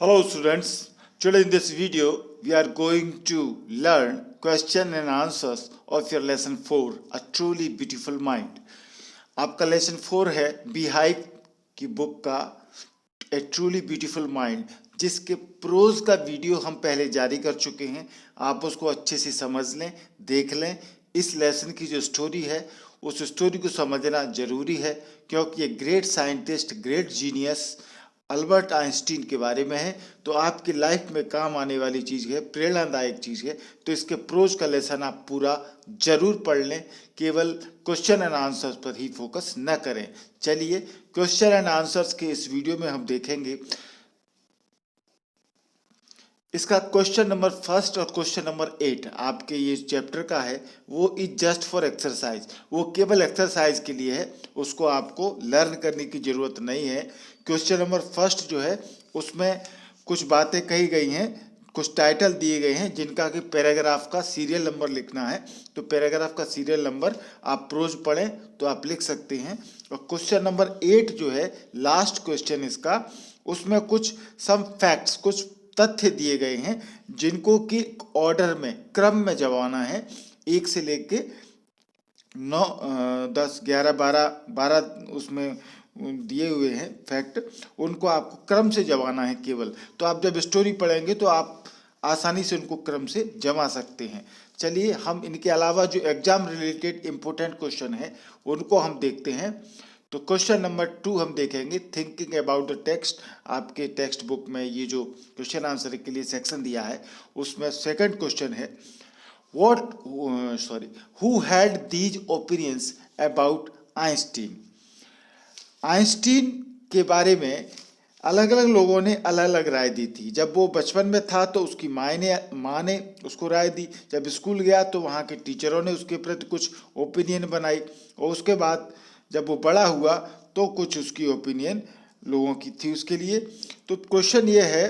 Hello students, today in this video we are going to learn question and answers of your lesson 4 A Truly Beautiful Mind। आपका lesson 4 है beehive की book का ए truly beautiful mind, जिसके pros का video हम पहले जारी कर चुके हैं। आप उसको अच्छे से समझ लें, देख लें। इस लेसन की जो स्टोरी है उस स्टोरी को समझना जरूरी है, क्योंकि ये great scientist, great genius Albert Einstein के बारे में है। तो आपकी लाइफ में काम आने वाली चीज़ है, प्रेरणादायक चीज़ है। तो इसके प्रोज का लेसन आप पूरा जरूर पढ़ लें, केवल क्वेश्चन एंड आंसर्स पर ही फोकस न करें। चलिए क्वेश्चन एंड आंसर्स के इस वीडियो में हम देखेंगे। इसका क्वेश्चन नंबर 1 और क्वेश्चन नंबर 8 आपके ये चैप्टर का है, वो इज जस्ट फॉर एक्सरसाइज। वो केवल एक्सरसाइज के लिए है, उसको आपको लर्न करने की ज़रूरत नहीं है। क्वेश्चन नंबर 1 जो है उसमें कुछ बातें कही गई हैं, कुछ टाइटल दिए गए हैं जिनका कि पैराग्राफ का सीरियल नंबर लिखना है। तो पैराग्राफ का सीरियल नंबर आप प्रोज पढ़ें तो आप लिख सकते हैं। और क्वेश्चन नंबर 8 जो है लास्ट क्वेश्चन इसका, उसमें कुछ सम फैक्ट्स, कुछ तथ्य दिए गए हैं जिनको कि ऑर्डर में, क्रम में जवाना है। 1 से लेके 9, 10, 11, 12 उसमें दिए हुए हैं फैक्ट, उनको आपको क्रम से जमाना है केवल। तो आप जब स्टोरी पढ़ेंगे तो आप आसानी से उनको क्रम से जमा सकते हैं। चलिए हम इनके अलावा जो एग्जाम रिलेटेड इंपॉर्टेंट क्वेश्चन है उनको हम देखते हैं। तो क्वेश्चन नंबर 2 हम देखेंगे, थिंकिंग अबाउट द टेक्स्ट। आपके टेक्स्ट बुक में ये जो क्वेश्चन आंसर के लिए सेक्शन दिया है उसमें सेकंड क्वेश्चन है, who had these opinions about Einstein. Einstein के बारे में अलग अलग लोगों ने अलग अलग राय दी थी। जब वो बचपन में था तो उसकी माँ ने उसको राय दी। जब स्कूल गया तो वहाँ के टीचरों ने उसके प्रति कुछ ओपिनियन बनाई, और उसके बाद जब वो बड़ा हुआ तो कुछ उसकी ओपिनियन लोगों की थी उसके लिए। तो क्वेश्चन ये है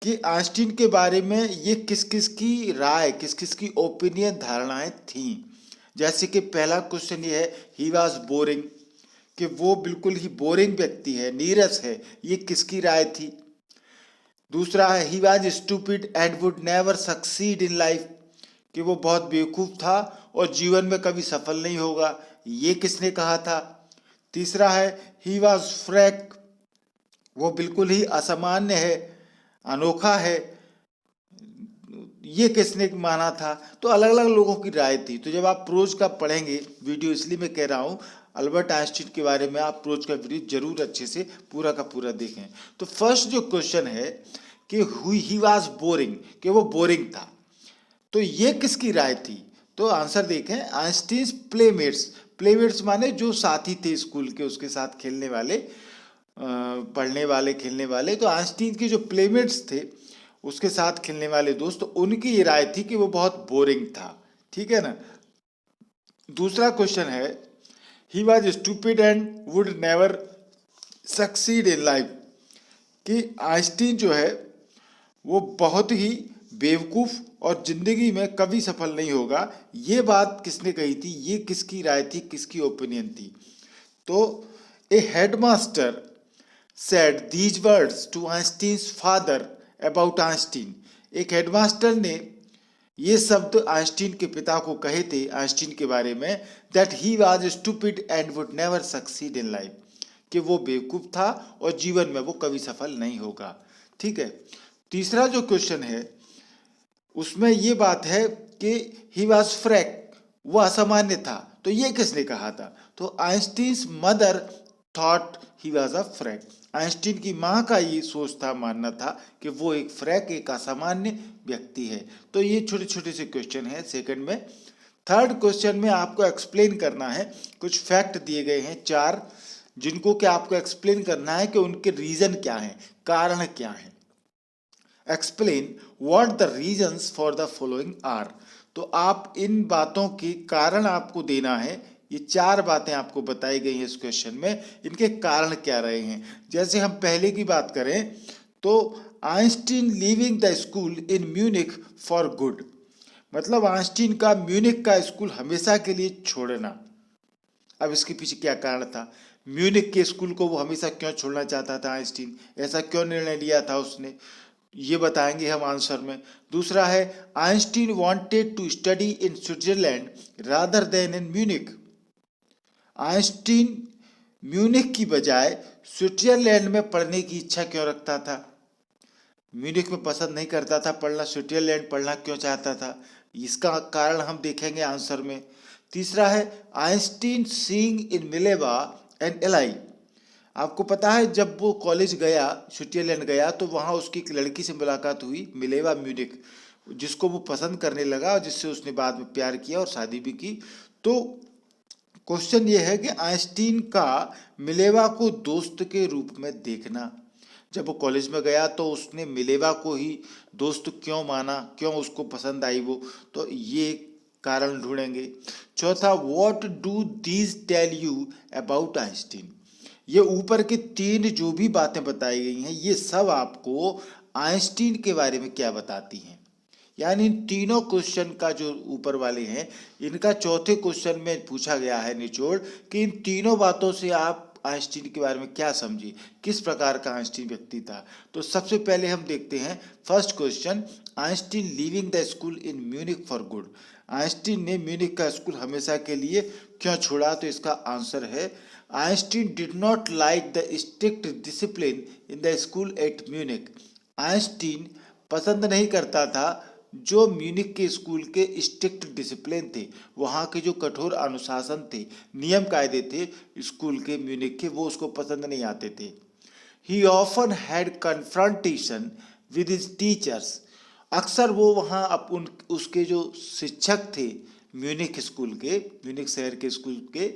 कि आइंस्टीन के बारे में ये किस किस की राय, किस किस की ओपिनियन, धारणाएं थीं। जैसे कि पहला क्वेश्चन ये है, ही वॉज बोरिंग, कि वो बिल्कुल ही बोरिंग व्यक्ति है, नीरस है। ये किसकी राय थी। दूसरा है, he was stupid and would never succeed in life, कि वो बहुत बेवकूफ़ था और जीवन में कभी सफल नहीं होगा। ये किसने कहा था। तीसरा है, ही वॉज फ्रैक, वो बिल्कुल ही असामान्य है, अनोखा है। ये किसने माना था। तो अलग अलग लोगों की राय थी। तो जब आप प्रोज का पढ़ेंगे वीडियो, इसलिए मैं कह रहा हूँ अल्बर्ट आइंस्टीन के बारे में आप प्रोज का वीडियो जरूर अच्छे से पूरा का पूरा देखें। तो फर्स्ट जो क्वेश्चन है कि ही वॉज बोरिंग, कि वो बोरिंग था, तो ये किसकी राय थी। तो आंसर देखें, आइंस्टीन्स प्लेमेट्स। प्लेमेट्स माने जो साथी थे स्कूल के, उसके साथ खेलने वाले, पढ़ने वाले, खेलने वाले। तो आइंस्टीन के जो प्लेमेट्स थे, उसके साथ खेलने वाले दोस्त, तो उनकी ये राय थी कि वो बहुत बोरिंग था। ठीक है ना। दूसरा क्वेश्चन है, he was stupid and would never succeed in life, कि आइंस्टीन जो है वो बहुत ही बेवकूफ़ और ज़िंदगी में कभी सफल नहीं होगा। ये बात किसने कही थी, ये किसकी राय थी, किसकी ओपिनियन थी। तो a headmaster said these words to Einstein's father about Einstein. एक हेडमास्टर ने ये शब्द आइंस्टीन के पिता को कहे थे आइंस्टीन के बारे में, that he was stupid and would never succeed in life, कि वो बेवकूफ़ था और जीवन में वो कभी सफल नहीं होगा। ठीक है। तीसरा जो क्वेश्चन है उसमें ये बात है कि ही वॉज फ्रैक, वो असामान्य था। तो ये किसने कहा था। तो Einstein's mother thought he was a freak. Einstein की माँ का ये सोच था, मानना था कि वो एक फ्रैक, एक असामान्य व्यक्ति है। तो ये छोटे छोटे से क्वेश्चन है सेकंड में। थर्ड क्वेश्चन में आपको एक्सप्लेन करना है, कुछ फैक्ट दिए गए हैं 4, जिनको कि आपको एक्सप्लेन करना है कि उनके रीजन क्या है, कारण क्या है। Explain what the reasons for the following are. तो आप इन बातों के कारण आपको देना है। ये 4 बातें आपको बताई गई हैं इस क्वेश्चन में, इनके कारण क्या रहे हैं। जैसे हम पहले की बात करें तो Einstein leaving the school in Munich for good, मतलब आइंस्टीन का म्यूनिख का स्कूल हमेशा के लिए छोड़ना। अब इसके पीछे क्या कारण था। म्यूनिक के स्कूल को वो हमेशा क्यों छोड़ना चाहता था आइंस्टीन, ऐसा क्यों निर्णय लिया था उसने, ये बताएंगे हम आंसर में। दूसरा है Einstein wanted to study in Switzerland rather than in Munich. Einstein Munich की बजाय स्विट्जरलैंड में पढ़ने की इच्छा क्यों रखता था, म्यूनिक में पसंद नहीं करता था पढ़ना, स्विट्जरलैंड पढ़ना क्यों चाहता था, इसका कारण हम देखेंगे आंसर में। तीसरा है Einstein seeing in Mileva and ally. आपको पता है जब वो कॉलेज गया, स्विट्जरलैंड गया, तो वहाँ उसकी एक लड़की से मुलाकात हुई, मिलेवा म्यूनिक, जिसको वो पसंद करने लगा और जिससे उसने बाद में प्यार किया और शादी भी की। तो क्वेश्चन ये है कि आइंस्टीन का मिलेवा को दोस्त के रूप में देखना, जब वो कॉलेज में गया तो उसने मिलेवा को ही दोस्त क्यों माना, क्यों उसको पसंद आई वो, तो ये कारण ढूंढेंगे। चौथा, what do these tell you about Einstein. ये ऊपर के तीन जो भी बातें बताई गई हैं ये सब आपको आइंस्टीन के बारे में क्या बताती हैं, यानी इन तीनों क्वेश्चन का जो ऊपर वाले हैं इनका चौथे क्वेश्चन में पूछा गया है निचोड़ कि इन तीनों बातों से आप आइंस्टीन के बारे में क्या समझी, किस प्रकार का आइंस्टीन व्यक्ति था। तो सबसे पहले हम देखते हैं first question, Einstein leaving the school in Munich for good. Einstein ने म्यूनिक का स्कूल हमेशा के लिए क्यों छोड़ा, तो इसका आंसर है Einstein did not like the strict discipline in the school eight Munich. Einstein पसंद नहीं करता था जो म्यूनिक के स्कूल के स्ट्रिक्ट डिसिप्लिन थे, वहाँ के जो कठोर अनुशासन थे, नियम कायदे थे स्कूल के म्यूनिक के, वो उसको पसंद नहीं आते थे। ही often had confrontation with his teachers. अक्सर वो वहाँ उसके जो शिक्षक थे म्यूनिक स्कूल के, म्यूनिक शहर के स्कूल के,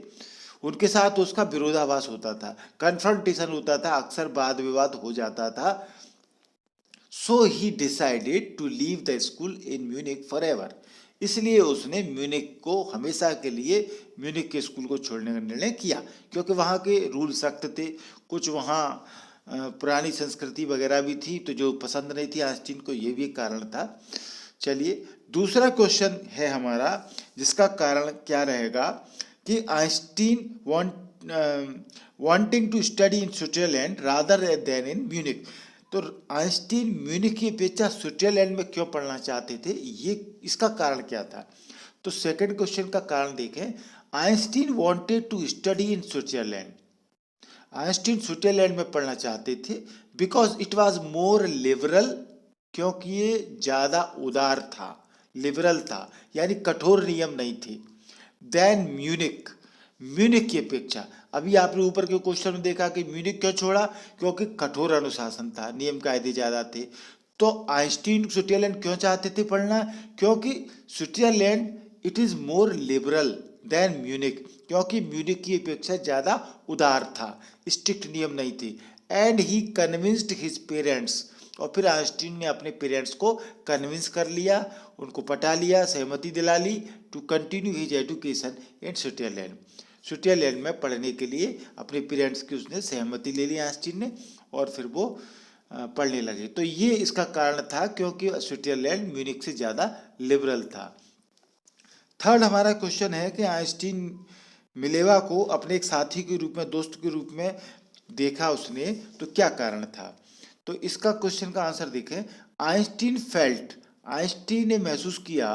उनके साथ उसका विरोधाभास होता था, कन्फ्रंटेशन होता था, अक्सर वाद विवाद हो जाता था। So he decided to leave the school in Munich forever. इसलिए उसने म्यूनिक को हमेशा के लिए म्यूनिक के स्कूल को छोड़ने का निर्णय किया, क्योंकि वहाँ के रूल सख्त थे, कुछ वहाँ पुरानी संस्कृति वगैरह भी थी तो जो पसंद नहीं थी आइंस्टीन को, ये भी एक कारण था। चलिए दूसरा क्वेश्चन है हमारा जिसका कारण क्या रहेगा कि Einstein wanting to study in Switzerland rather than in Munich. तो आइंस्टीन म्यूनिक की अपेक्षा स्विट्जरलैंड में क्यों पढ़ना चाहते थे, ये इसका कारण क्या था। तो सेकंड क्वेश्चन का कारण देखें, Einstein wanted to study in Switzerland. Einstein Switzerland में पढ़ना चाहते थे because it was more liberal, क्योंकि ये ज़्यादा उदार था, लिबरल था, यानी कठोर नियम नहीं थे, देन म्यूनिक, म्यूनिक की अपेक्षा। अभी आपने ऊपर के क्वेश्चन में देखा कि म्यूनिक क्यों छोड़ा, क्योंकि कठोर अनुशासन था, नियम कायदे ज़्यादा थे। तो आइंस्टीन स्विट्जरलैंड क्यों चाहते थे पढ़ना, क्योंकि Switzerland it is more liberal than Munich, क्योंकि म्यूनिक की अपेक्षा ज़्यादा उदार था, स्ट्रिक्ट नियम नहीं थे। And he convinced his parents, और फिर आइंस्टीन ने अपने पेरेंट्स को कन्विंस कर लिया, उनको पटा लिया, सहमति दिला ली to continue his education in Switzerland. Switzerland में पढ़ने के लिए अपने पेरेंट्स की उसने सहमति ले ली आइंस्टीन ने, और फिर वो पढ़ने लगे। तो ये इसका कारण था क्योंकि स्विट्जरलैंड म्यूनिक से ज़्यादा लिबरल था। थर्ड हमारा क्वेश्चन है कि आइंस्टीन मिलेवा को अपने एक साथी के रूप में, दोस्त के रूप में देखा उसने, तो क्या कारण था। तो इसका क्वेश्चन का आंसर देखें, आइंस्टीन फेल्ट, आइंस्टीन ने महसूस किया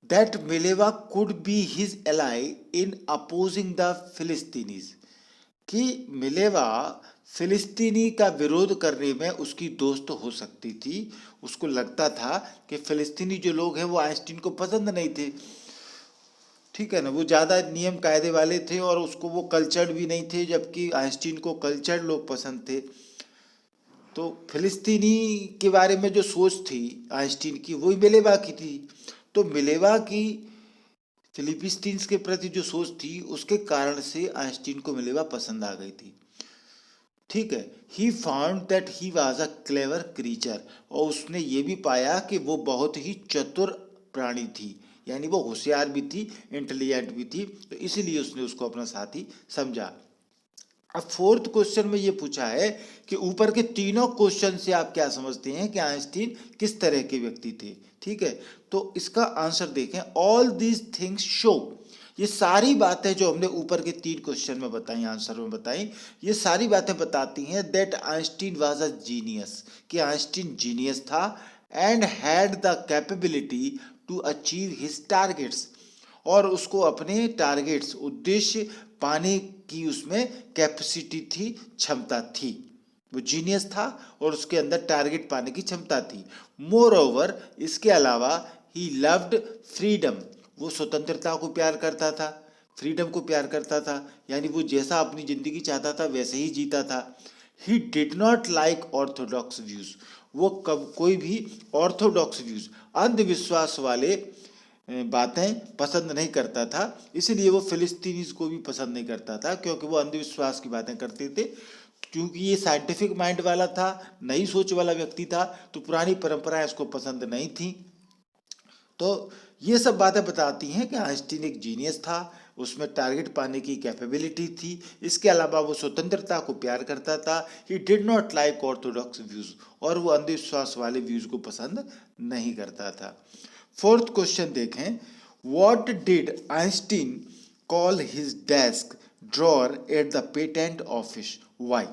that Mileva could be his ally in opposing the Philistines, कि मिलेवा फिलिस्तीनी का विरोध करने में उसकी दोस्त हो सकती थी। उसको लगता था कि फिलिस्तीनी जो लोग हैं वो आइंस्टीन को पसंद नहीं थे, ठीक है ना, वो ज़्यादा नियम कायदे वाले थे और उसको वो कल्चर्ड भी नहीं थे, जबकि आइंस्टीन को कल्चर्ड लोग पसंद थे। तो फिलिस्तीनी के बारे में जो सोच थी आइंस्टीन की वही मिलेवा की थी। तो मिलेवा की फिलिस्तीन्स के प्रति जो सोच थी उसके कारण से आइंस्टीन को मिलेवा पसंद आ गई थी, ठीक है। He found that he was a clever creature, और उसने ये भी पाया कि वो बहुत ही चतुर प्राणी थी, यानी वो होशियार भी थी, इंटेलिजेंट भी थी, तो इसीलिए उसने उसको अपना साथी समझा। अब फोर्थ क्वेश्चन में ये पूछा है कि ऊपर के तीनों क्वेश्चन से आप क्या समझते हैं कि आइंस्टीन किस तरह के व्यक्ति थे, ठीक है। तो इसका आंसर देखें, ऑल दीज थिंग्स शो, ये सारी बातें जो हमने ऊपर के 3 क्वेश्चन में बताई, आंसर में बताई, ये सारी बातें बताती हैं that Einstein was a genius, कि आइंस्टीन जीनियस था and had the capability to achieve his targets, और उसको अपने टारगेट्स, उद्देश्य पाने की उसमें कैपेसिटी थी, क्षमता थी। वो जीनियस था और उसके अंदर टारगेट पाने की क्षमता थी। मोर ओवर, इसके अलावा ही लव्ड फ्रीडम, वो स्वतंत्रता को प्यार करता था, फ्रीडम को प्यार करता था, यानी वो जैसा अपनी जिंदगी चाहता था वैसे ही जीता था। He did not like Orthodox views, वो कब कोई भी ऑर्थोडॉक्स व्यूज, अंधविश्वास वाले बातें पसंद नहीं करता था। इसलिए वो फिलिस्तीनीज को भी पसंद नहीं करता था, क्योंकि वो अंधविश्वास की बातें करते थे। क्योंकि ये साइंटिफिक माइंड वाला था, नई सोच वाला व्यक्ति था, तो पुरानी परंपराएं इसको पसंद नहीं थी। तो ये सब बातें बताती हैं कि आइंस्टीन एक जीनियस था, उसमें टारगेट पाने की कैपेबिलिटी थी। इसके अलावा वो स्वतंत्रता को प्यार करता था। He did not like Orthodox views, और वो अंधविश्वास वाले व्यूज को पसंद नहीं करता था। फोर्थ क्वेश्चन देखें, what did Einstein call his desk drawer at the patent office, why?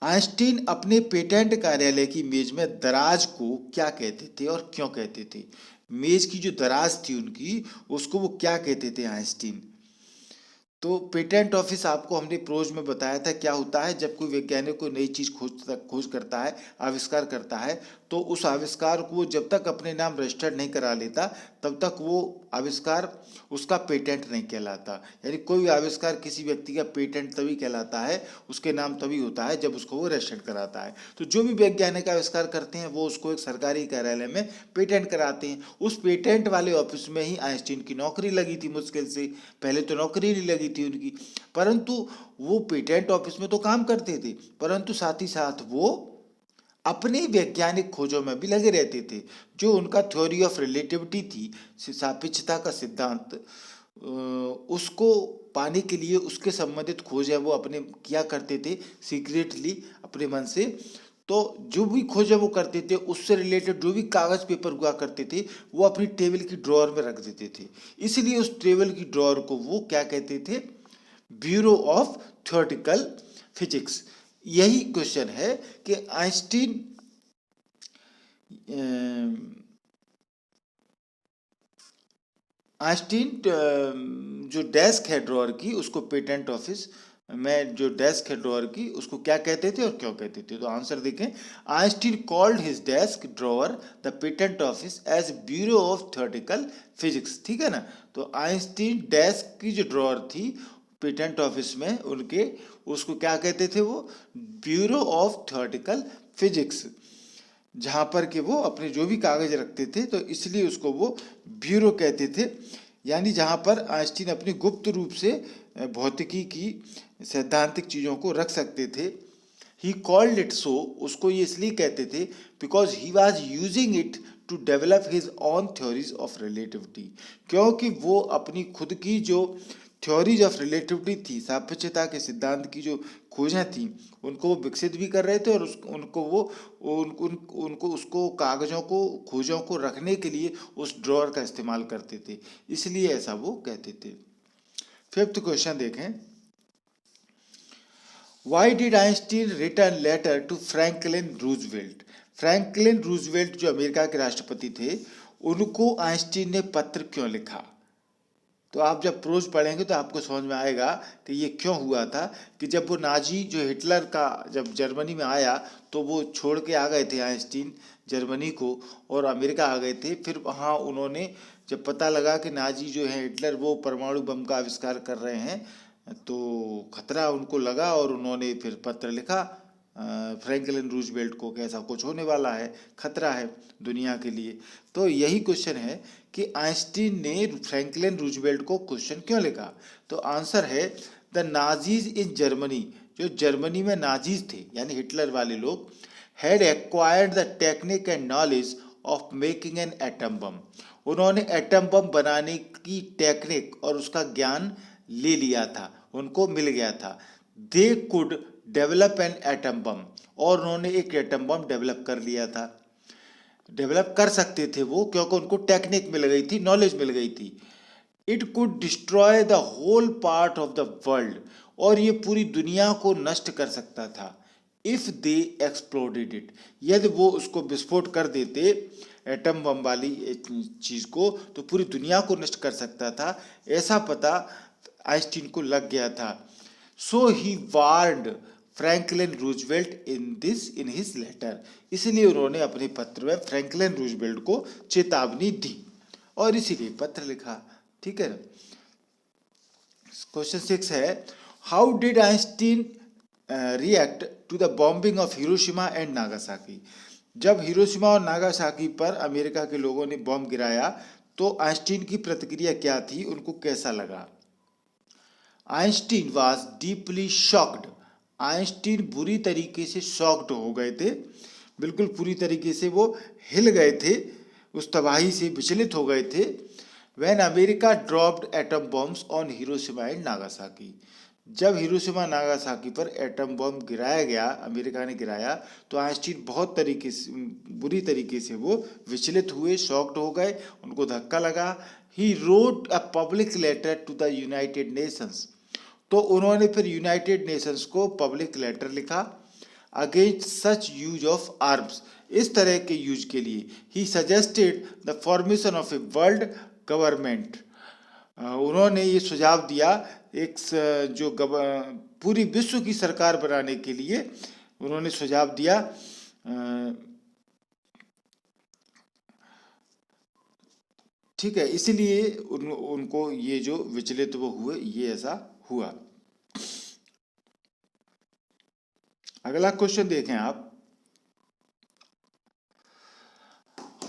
Einstein अपने पेटेंट कार्यालय की मेज में दराज को क्या कहते थे और क्यों कहते थे? मेज की जो दराज थी उनकी, उसको वो क्या कहते थे आइंस्टीन? तो पेटेंट ऑफिस आपको हमने प्रोज में बताया था क्या होता है। जब कोई वैज्ञानिक कोई नई चीज खोज करता है, आविष्कार करता है, तो उस आविष्कार को जब तक अपने नाम रजिस्टर्ड नहीं करा लेता तब तक वो आविष्कार उसका पेटेंट नहीं कहलाता। यानी कोई भी आविष्कार किसी व्यक्ति का पेटेंट तभी कहलाता है, उसके नाम तभी होता है जब उसको वो रजिस्टर्ड कराता है। तो जो भी वैज्ञानिक आविष्कार करते हैं वो उसको एक सरकारी कार्यालय में पेटेंट कराते हैं। उस पेटेंट वाले ऑफिस में ही आइंस्टीन की नौकरी लगी थी मुश्किल से। पहले तो नौकरी नहीं लगी थी उनकी, परंतु वो पेटेंट ऑफिस में तो काम करते थे, परंतु साथ ही साथ वो अपनी वैज्ञानिक खोजों में भी लगे रहते थे। जो उनका थ्योरी ऑफ रिलेटिविटी थी, सापेक्षता का सिद्धांत, उसको पाने के लिए उसके संबंधित खोज है वो अपने किया करते थे सीक्रेटली अपने मन से। तो जो भी खोज वो करते थे, उससे रिलेटेड जो भी कागज पेपर हुआ करते थे, वो अपनी टेबल की ड्रॉअर में रख देते थे। इसलिए उस टेबल की ड्रॉअर को वो क्या कहते थे? Bureau of theoretical physics. यही क्वेश्चन है कि आइंस्टीन जो डेस्क है ड्रॉअर की, उसको पेटेंट ऑफिस में जो डेस्क है ड्रॉअर की, उसको क्या कहते थे और क्यों कहते थे? तो आंसर देखें, Einstein called his desk drawer the patent office as bureau of theoretical physics. ठीक है ना? तो आइंस्टीन डेस्क की जो ड्रॉअर थी पेटेंट ऑफिस में उनके, उसको क्या कहते थे? वो ब्यूरो ऑफ थ्योरेटिकल फिजिक्स, जहाँ पर कि वो अपने जो भी कागज रखते थे, तो इसलिए उसको वो ब्यूरो कहते थे। यानी जहाँ पर आइंस्टीन अपनी गुप्त रूप से भौतिकी की सैद्धांतिक चीज़ों को रख सकते थे। ही कॉल्ड इट सो, उसको ये इसलिए कहते थे because he was using it to develop his own theories of relativity, क्योंकि वो अपनी खुद की जो थ्योरीज ऑफ रिलेटिविटी थी, सापेक्षता के सिद्धांत की जो खोजें थी, उनको वो विकसित भी कर रहे थे, और उनको उसको कागजों को, खोजों को रखने के लिए उस ड्रॉअर का इस्तेमाल करते थे, इसलिए ऐसा वो कहते थे। फिफ्थ क्वेश्चन देखें, why did Einstein return letter to Franklin Roosevelt? Franklin Roosevelt जो अमेरिका के राष्ट्रपति थे, उनको आइंस्टीन ने पत्र क्यों लिखा? तो आप जब प्रोज पढ़ेंगे तो आपको समझ में आएगा कि ये क्यों हुआ था। कि जब वो नाजी जो हिटलर का जब जर्मनी में आया, तो वो छोड़ के आ गए थे आइंस्टीन जर्मनी को, और अमेरिका आ गए थे। फिर वहाँ उन्होंने जब पता लगा कि नाजी जो है हिटलर, वो परमाणु बम का आविष्कार कर रहे हैं, तो खतरा उनको लगा, और उन्होंने फिर पत्र लिखा फ्रैंकलिन रूजवेल्ट को कि ऐसा कुछ होने वाला है, खतरा है दुनिया के लिए। तो यही क्वेश्चन है कि आइंस्टीन ने फ्रैंकलिन रूजवेल्ट को क्वेश्चन क्यों लिखा? तो आंसर है, द नाजीज इन जर्मनी, जो जर्मनी में नाजीज थे यानी हिटलर वाले लोग, had acquired the technique and knowledge of making an atom bomb. उन्होंने एटम बम बनाने की टेक्निक और उसका ज्ञान ले लिया था, उनको मिल गया था। They could develop an atom bomb, और उन्होंने एक एटम बम डेवलप कर लिया था। डेवलप कर सकते थे वो, क्योंकि उनको टेक्निक मिल गई थी, नॉलेज मिल गई थी। It could destroy the whole part of the world, और ये पूरी दुनिया को नष्ट कर सकता था। इफ दे एक्सप्लोडेड इट, यदि वो उसको विस्फोट कर देते एटम बम वाली चीज को, तो पूरी दुनिया को नष्ट कर सकता था, ऐसा पता आइंस्टीन को लग गया था। So he warned Franklin Roosevelt in his letter, इसलिए उन्होंने अपने पत्र में फ्रैंकलिन रूजवेल्ट को चेतावनी दी और इसीलिए पत्र लिखा। ठीक है। क्वेश्चन 6 है, how did Einstein react to the bombing of Hiroshima and Nagasaki. जब हिरोशिमा और नागासाकी पर अमेरिका के लोगों ने बॉम्ब गिराया तो आइंस्टीन की प्रतिक्रिया क्या थी, उनको कैसा लगा। Einstein was deeply shocked, Einstein बुरी तरीके से शॉक्ड हो गए थे, बिल्कुल पूरी तरीके से वो हिल गए थे, उस तबाही से विचलित हो गए थे। When America dropped atom bombs on Hiroshima and Nagasaki, जब हिरोशिमा नागासाकी पर एटम बॉम्ब गिराया गया, अमेरिका ने गिराया, तो आइंस्टीन बहुत तरीके से बुरी तरीके से वो विचलित हुए, शॉक्ड हो गए, उनको धक्का लगा। He wrote a public letter to the United Nations, तो उन्होंने फिर यूनाइटेड नेशंस को पब्लिक लेटर लिखा against such use of arms, इस तरह के यूज के लिए। He suggested the formation of a world government, उन्होंने ये सुझाव दिया एक जो पूरी विश्व की सरकार बनाने के लिए उन्होंने सुझाव दिया। ठीक है, इसलिए उनको ये जो विचलित वो हुए, ये ऐसा हुआ। अगला क्वेश्चन देखें आप,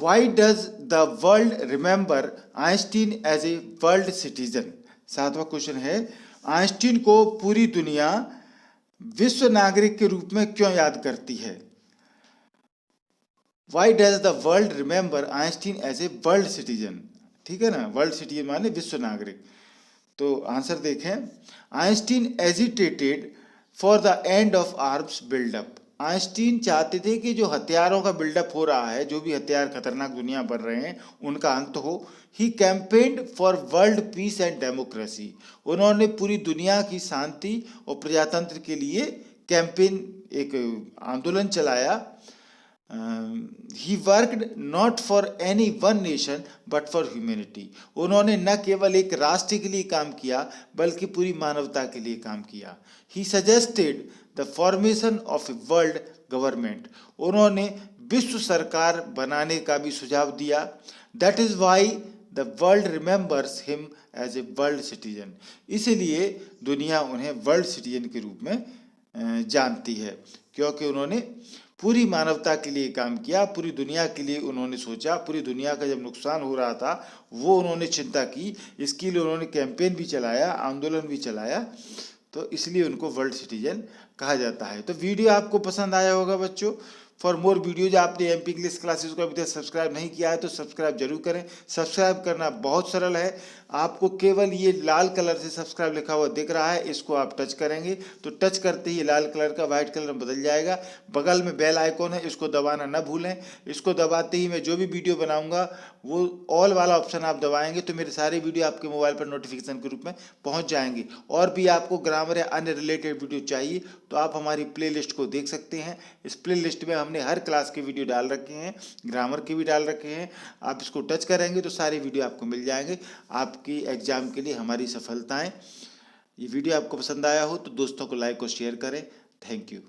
Why does the world remember Einstein as a world citizen? 7वां क्वेश्चन है, आइंस्टीन को पूरी दुनिया विश्व नागरिक के रूप में क्यों याद करती है। Why does the world remember Einstein as a world citizen? ठीक है ना, वर्ल्ड सिटीजन माने विश्व नागरिक। तो आंसर देखें, Einstein agitated for the end of arms buildup, Einstein चाहते थे कि जो हथियारों का बिल्डअप हो रहा है, जो भी हथियार खतरनाक दुनिया बन रहे हैं, उनका अंत हो। He campaigned for world peace and democracy, उन्होंने पूरी दुनिया की शांति और प्रजातंत्र के लिए कैंपेन, एक आंदोलन चलाया। He worked not for any one nation but for humanity, उन्होंने न केवल एक राष्ट्र के लिए काम किया बल्कि पूरी मानवता के लिए काम किया। He suggested the formation of a world government, उन्होंने विश्व सरकार बनाने का भी सुझाव दिया। That is why the world remembers him as a world citizen, इसीलिए दुनिया उन्हें वर्ल्ड सिटीजन के रूप में जानती है, क्योंकि उन्होंने पूरी मानवता के लिए काम किया, पूरी दुनिया के लिए उन्होंने सोचा, पूरी दुनिया का जब नुकसान हो रहा था वो उन्होंने चिंता की, इसके लिए उन्होंने कैंपेन भी चलाया, आंदोलन भी चलाया, तो इसलिए उनको वर्ल्ड सिटीजन कहा जाता है। तो वीडियो आपको पसंद आया होगा बच्चों। फॉर मोर वीडियोज, आपने एमपी इंग्लिश क्लासेस को अभी तक सब्सक्राइब नहीं किया है तो सब्सक्राइब जरूर करें। सब्सक्राइब करना बहुत सरल है, आपको केवल ये लाल कलर से सब्सक्राइब लिखा हुआ दिख रहा है, इसको आप टच करेंगे तो टच करते ही लाल कलर का वाइट कलर में बदल जाएगा। बगल में बेल आइकॉन है, इसको दबाना न भूलें, इसको दबाते ही मैं जो भी वीडियो बनाऊंगा वो ऑल वाला ऑप्शन आप दबाएंगे तो मेरे सारे वीडियो आपके मोबाइल पर नोटिफिकेशन के रूप में पहुंच जाएंगे। और भी आपको ग्रामर या अन्य रिलेटेड वीडियो चाहिए तो आप हमारी प्लेलिस्ट को देख सकते हैं। इस प्लेलिस्ट में हमने हर क्लास के वीडियो डाल रखे हैं, ग्रामर के भी डाल रखे हैं, आप इसको टच करेंगे तो सारे वीडियो आपको मिल जाएंगे। आपकी एग्जाम के लिए हमारी सफलताएं। ये वीडियो आपको पसंद आया हो तो दोस्तों को लाइक और शेयर करें। Thank you.